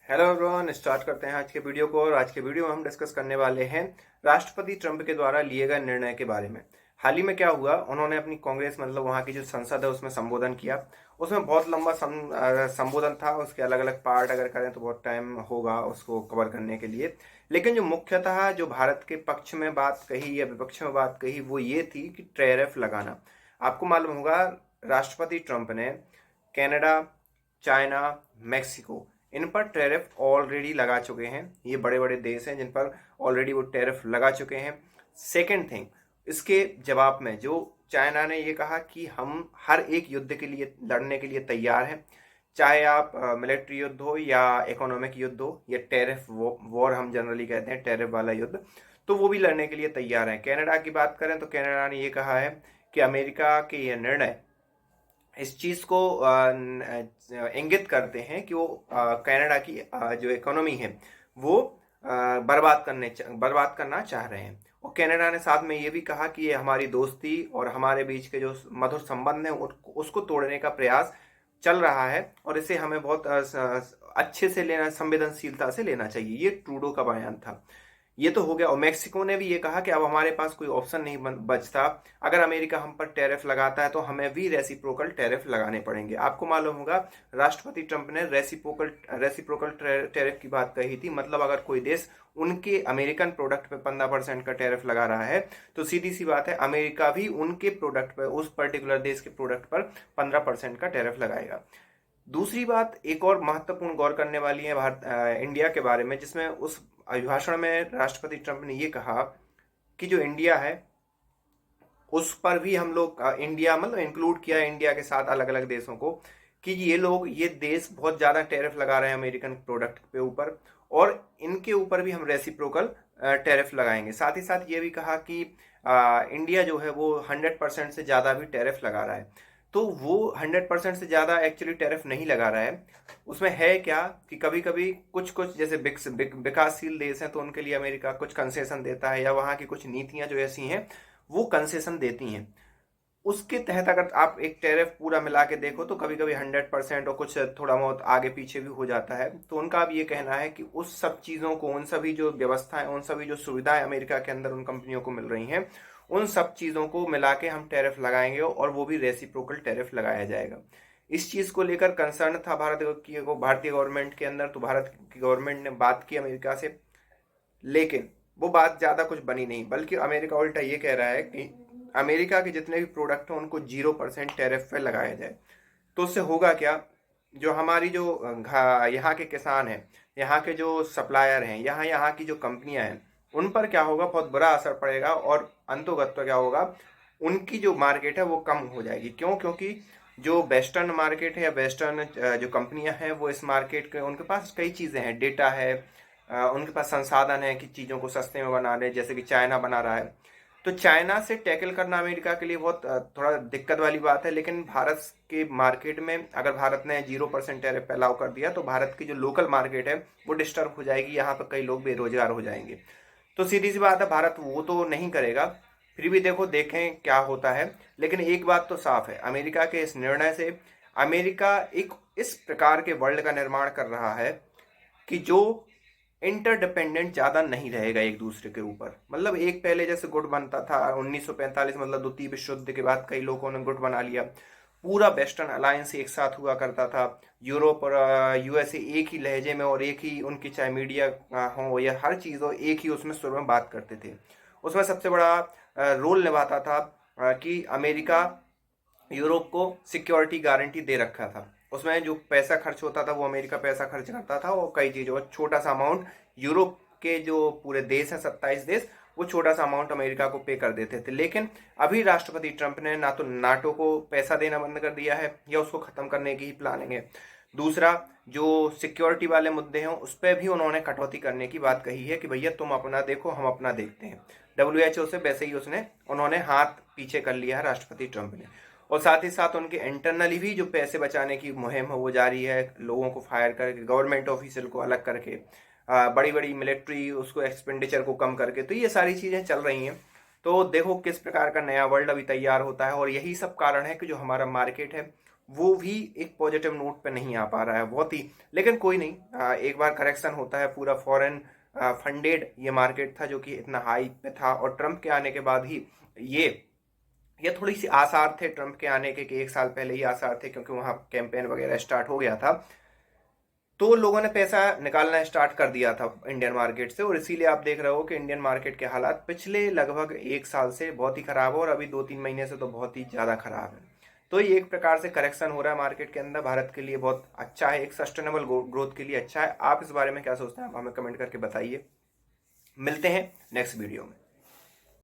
Hello everyone, start करते हैं आज के वीडियो को। और आज के वीडियो में हम डिस्कस करने वाले हैं राष्ट्रपति ट्रंप के द्वारा लिए गए निर्णय के बारे में। हाल ही में क्या हुआ, उन्होंने अपनी कांग्रेस मतलब वहाँ की जो संसद है उसमें संबोधन किया। उसमें बहुत लंबा संबोधन था, उसके अलग अलग पार्ट अगर करें तो बहुत टाइम होगा उसको कवर करने के लिए। लेकिन जो मुख्यतः जो भारत के पक्ष में बात कही या विपक्ष में बात कही वो ये थी कि टैरिफ लगाना। आपको मालूम होगा, राष्ट्रपति ट्रंप ने कनाडा, चाइना, मेक्सिको, इन पर टैरिफ ऑलरेडी लगा चुके हैं। ये बड़े बड़े देश हैं जिन पर ऑलरेडी वो टैरिफ लगा चुके हैं। सेकेंड थिंग, इसके जवाब में जो चाइना ने ये कहा कि हम हर एक युद्ध के लिए लड़ने के लिए तैयार हैं, चाहे आप मिलिट्री युद्ध हो या इकोनॉमिक युद्ध हो या टैरिफ वॉर हम जनरली कहते हैं, टैरिफ वाला युद्ध, तो वो भी लड़ने के लिए तैयार हैं। कनाडा की बात करें तो कनाडा ने ये कहा है कि अमेरिका के ये निर्णय इस चीज को इंगित करते हैं कि वो कनाडा की जो इकोनॉमी है वो बर्बाद करना चाह रहे हैं। और कनाडा ने साथ में ये भी कहा कि ये हमारी दोस्ती और हमारे बीच के जो मधुर संबंध है उसको तोड़ने का प्रयास चल रहा है और इसे हमें बहुत अच्छे से लेना, संवेदनशीलता से लेना चाहिए। ये ट्रूडो का बयान था। ये तो हो गया। और मेक्सिको ने भी ये कहा कि अब हमारे पास कोई ऑप्शन नहीं बचता, अगर अमेरिका हम पर टैरिफ लगाता है तो हमें भी रेसिप्रोकल टैरिफ लगाने पड़ेंगे। आपको मालूम होगा, राष्ट्रपति ट्रंप ने रेसिप्रोकल टैरिफ की बात कही थी। मतलब अगर कोई देश उनके अमेरिकन प्रोडक्ट पे 15% का टैरिफ लगा रहा है तो सीधी सी बात है अमेरिका भी उनके प्रोडक्ट पर, उस पर्टिकुलर देश के प्रोडक्ट पर 15% का टैरिफ लगाएगा। दूसरी बात एक और महत्वपूर्ण गौर करने वाली है इंडिया के बारे में, जिसमें उस अभिभाषण में राष्ट्रपति ट्रंप ने ये कहा कि जो इंडिया है उस पर भी हम लोग इंडिया मतलब इंक्लूड किया इंडिया के साथ अलग अलग देशों को, कि ये देश बहुत ज्यादा टैरिफ लगा रहे हैं अमेरिकन प्रोडक्ट पे ऊपर, और इनके ऊपर भी हम रेसिप्रोकल टैरिफ लगाएंगे। साथ ही साथ ये भी कहा कि इंडिया जो है वो 100% से ज्यादा भी टैरिफ लगा रहा है। तो वो 100% से ज्यादा एक्चुअली टैरिफ नहीं लगा रहा है। उसमें है क्या कि कभी कभी कुछ कुछ जैसे विकासशील देश हैं तो उनके लिए अमेरिका कुछ कंसेशन देता है, या वहां की कुछ नीतियां जो ऐसी हैं वो कंसेशन देती हैं। उसके तहत अगर आप एक टैरिफ पूरा मिला के देखो तो कभी कभी 100% और कुछ थोड़ा बहुत आगे पीछे भी हो जाता है। तो उनका अब ये कहना है कि उस सब चीज़ों को, उन सभी जो व्यवस्थाएं, उन सभी जो सुविधाएं अमेरिका के अंदर उन कंपनियों को मिल रही हैं, उन सब चीज़ों को मिला के हम टैरिफ लगाएंगे और वो भी रेसिप्रोकल टैरिफ लगाया जाएगा। इस चीज़ को लेकर कंसर्न था भारतीय गवर्नमेंट के अंदर। तो भारत की गवर्नमेंट ने बात की अमेरिका से, लेकिन वो बात ज़्यादा कुछ बनी नहीं, बल्कि अमेरिका उल्टा ये कह रहा है कि अमेरिका के जितने भी प्रोडक्ट हैं उनको 0% टैरिफ पे लगाया जाए। तो उससे होगा क्या, जो हमारी जो यहाँ के किसान हैं, यहाँ के जो सप्लायर हैं, यहाँ यहाँ की जो कंपनियां हैं, उन पर क्या होगा, बहुत बुरा असर पड़ेगा। और अंतोगत तो क्या होगा, उनकी जो मार्केट है वो कम हो जाएगी। क्यों? क्योंकि जो वेस्टर्न मार्केट है या वेस्टर्न जो कंपनियां हैं वो इस मार्केट के, उनके पास कई चीज़ें हैं, डेटा है, उनके पास संसाधन है कि चीज़ों को सस्ते में बना ले, जैसे कि चाइना बना रहा है। तो चाइना से टैकल करना अमेरिका के लिए बहुत थोड़ा दिक्कत वाली बात है। लेकिन भारत के मार्केट में अगर भारत ने 0% टैरिफ अलाउ कर दिया तो भारत की जो लोकल मार्केट है वो डिस्टर्ब हो जाएगी, यहाँ पर कई लोग बेरोजगार हो जाएंगे। तो सीधी सी बात है, भारत वो तो नहीं करेगा। फिर भी देखें क्या होता है। लेकिन एक बात तो साफ है, अमेरिका के इस निर्णय से अमेरिका एक इस प्रकार के वर्ल्ड का निर्माण कर रहा है कि जो इंटरडिपेंडेंट ज्यादा नहीं रहेगा एक दूसरे के ऊपर। मतलब एक पहले जैसे गुट बनता था 1945, मतलब द्वितीय विश्व युद्ध के बाद कई लोगों ने गुट बना लिया, पूरा वेस्टर्न अलायंस एक साथ हुआ करता था, यूरोप और यूएसए एक ही लहजे में और एक ही उनकी चाहे मीडिया हो या हर चीज़ हो, एक ही उसमें सुर में बात करते थे। उसमें सबसे बड़ा रोल निभाता था कि अमेरिका यूरोप को सिक्योरिटी गारंटी दे रखा था। उसमें जो पैसा खर्च होता था वो अमेरिका पैसा खर्च करता था, और कई चीज़ों छोटा सा अमाउंट यूरोप के जो पूरे देश हैं 27 देश, वो छोटा सा अमाउंट अमेरिका को पे कर देते थे। लेकिन अभी राष्ट्रपति ट्रंप ने ना तो नाटो को पैसा देना बंद कर दिया है या उसको खत्म करने की ही प्लानिंग है। दूसरा, जो सिक्योरिटी वाले मुद्दे हैं उस पर भी उन्होंने कटौती करने की बात कही है कि भैया तुम अपना देखो, हम अपना देखते हैं। WHO से वैसे ही उन्होंने हाथ पीछे कर लिया है राष्ट्रपति ट्रंप ने। और साथ ही साथ उनके इंटरनली भी जो पैसे बचाने की मुहिम है वो जारी है, लोगों को फायर करके, गवर्नमेंट ऑफिशियल को अलग करके, बड़ी बड़ी मिलिट्री उसको एक्सपेंडिचर को कम करके। तो ये सारी चीज़ें चल रही हैं। तो देखो किस प्रकार का नया वर्ल्ड अभी तैयार होता है। और यही सब कारण है कि जो हमारा मार्केट है वो भी एक पॉजिटिव नोट पे नहीं आ पा रहा है बहुत ही। लेकिन कोई नहीं, एक बार करेक्शन होता है। पूरा फॉरेन फंडेड ये मार्केट था जो कि इतना हाई पे था, और ट्रंप के आने के बाद ही ये थोड़ी सी आसार थे ट्रंप के आने के, कि एक साल पहले ही आसार थे, क्योंकि वहां कैंपेन वगैरह स्टार्ट हो गया था। तो लोगों ने पैसा निकालना स्टार्ट कर दिया था इंडियन मार्केट से, और इसीलिए आप देख रहे हो कि इंडियन मार्केट के हालात पिछले लगभग एक साल से बहुत ही खराब है, और अभी 2-3 महीने से तो बहुत ही ज़्यादा खराब है। तो ये एक प्रकार से करेक्शन हो रहा है मार्केट के अंदर, भारत के लिए बहुत अच्छा है, एक सस्टेनेबल ग्रोथ के लिए अच्छा है। आप इस बारे में क्या सोचते हैं, आप हमें कमेंट करके बताइए। मिलते हैं नेक्स्ट वीडियो में।